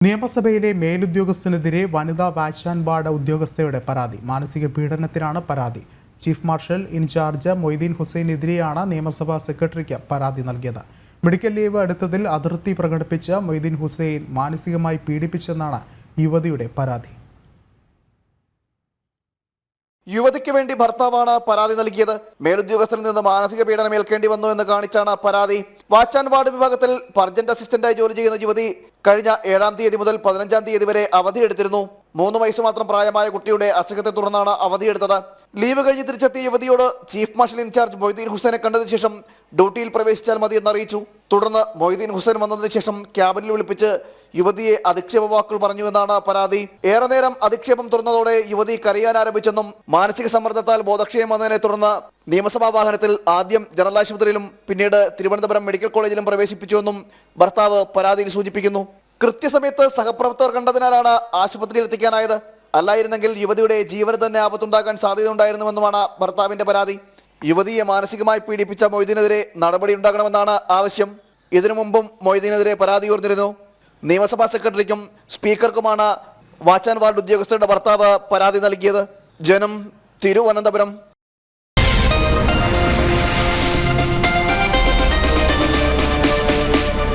നിയമസഭയിലെ മേലുദ്യോഗസ്ഥനെതിരെ വനിതാ watch and ward ഉദ്യോഗസ്ഥയുടെ പരാതി. മാനസിക പീഡനത്തിനാണ് പരാതി. ചീഫ് മാർഷൽ ഇൻചാർജ് മൊയ്തീൻ ഹുസൈനെതിരെയാണ് നിയമസഭാ സെക്രട്ടറിക്ക് പരാതി നൽകിയത്. മെഡിക്കൽ ലീവ് എടുത്തതിൽ അതൃപ്തി പ്രകടിപ്പിച്ച മൊയ്തീൻ ഹുസൈൻ മാനസികമായി പീഡിപ്പിച്ചെന്നാണ് യുവതിയുടെ പരാതി. യുവതിക്ക് വേണ്ടി ഭർത്താവാണ് പരാതി നൽകിയത്. മേലുദ്യോഗസ്ഥരിൽ നിന്ന് മാനസിക പീഡനം ഏൽക്കേണ്ടി വന്നു എന്ന് കാണിച്ചാണ് പരാതി. വാച്ച് ആൻഡ് വാർഡ് വിഭാഗത്തിൽ പർജന്റ് അസിസ്റ്റന്റായി ജോലി ചെയ്യുന്ന യുവതി കഴിഞ്ഞ 7-ാം തീയതി മുതൽ 15-ാം തീയതി വരെ അവധിയെടുത്തിരുന്നു. 3 വയസ്സ് മാത്രം പ്രായമായ കുട്ടിയുടെ അസുഖത്തെ തുടർന്നാണ് അവധിയെടുത്തത്. ലീവ് കഴിഞ്ഞ് തിരിച്ചെത്തിയ യുവതിയോട് ചീഫ് മാർഷൽ ഇൻചാർജ് മൊയ്തീൻ ഹുസൈനെ കണ്ടതിന് ശേഷം ഡ്യൂട്ടിയിൽ പ്രവേശിച്ചാൽ മതി എന്നറിയിച്ചു. തുടർന്ന് മൊയ്തീൻ ഹുസൈൻ വന്നതിന് ശേഷം ക്യാബിനിൽ വിളിപ്പിച്ച് യുവതിയെ അധിക്ഷേപ വാക്കുകൾ പറഞ്ഞുവെന്നാണ് പരാതി. ഏറെ നേരം അധിക്ഷേപം തുറന്നതോടെ യുവതി കരയാൻ ആരംഭിച്ചെന്നും മാനസിക സമ്മർദ്ദത്താൽ ബോധക്ഷയം വന്നതിനെ തുടർന്ന് നിയമസഭാ വാഹനത്തിൽ ആദ്യം ജനറൽ ആശുപത്രിയിലും പിന്നീട് തിരുവനന്തപുരം മെഡിക്കൽ കോളേജിലും പ്രവേശിപ്പിച്ചുവെന്നും ഭർത്താവ് പരാതിയിൽ സൂചിപ്പിക്കുന്നു. കൃത്യസമയത്ത് സഹപ്രവർത്തകർ കണ്ടതിനാലാണ് ആശുപത്രിയിൽ എത്തിക്കാനായത്. അല്ലായിരുന്നെങ്കിൽ യുവതിയുടെ ജീവന് തന്നെ ആപത്തുണ്ടാകാൻ സാധ്യതയുണ്ടായിരുന്നുവെന്നുമാണ് ഭർത്താവിന്റെ പരാതി. യുവതിയെ മാനസികമായി പീഡിപ്പിച്ച മൊയ്തീനെതിരെ നടപടി ഉണ്ടാകണമെന്നാണ് ആവശ്യം. ഇതിനു മുമ്പും മൊയ്തീനെതിരെ പരാതി ഉയർന്നിരുന്നു. നിയമസഭാ സെക്രട്ടറിക്കും സ്പീക്കർക്കുമാണ് വാച്ച് ആൻഡ് വാർഡ് ഉദ്യോഗസ്ഥരുടെ ഭർത്താവ് പരാതി നൽകിയത്. ജനം, തിരുവനന്തപുരം.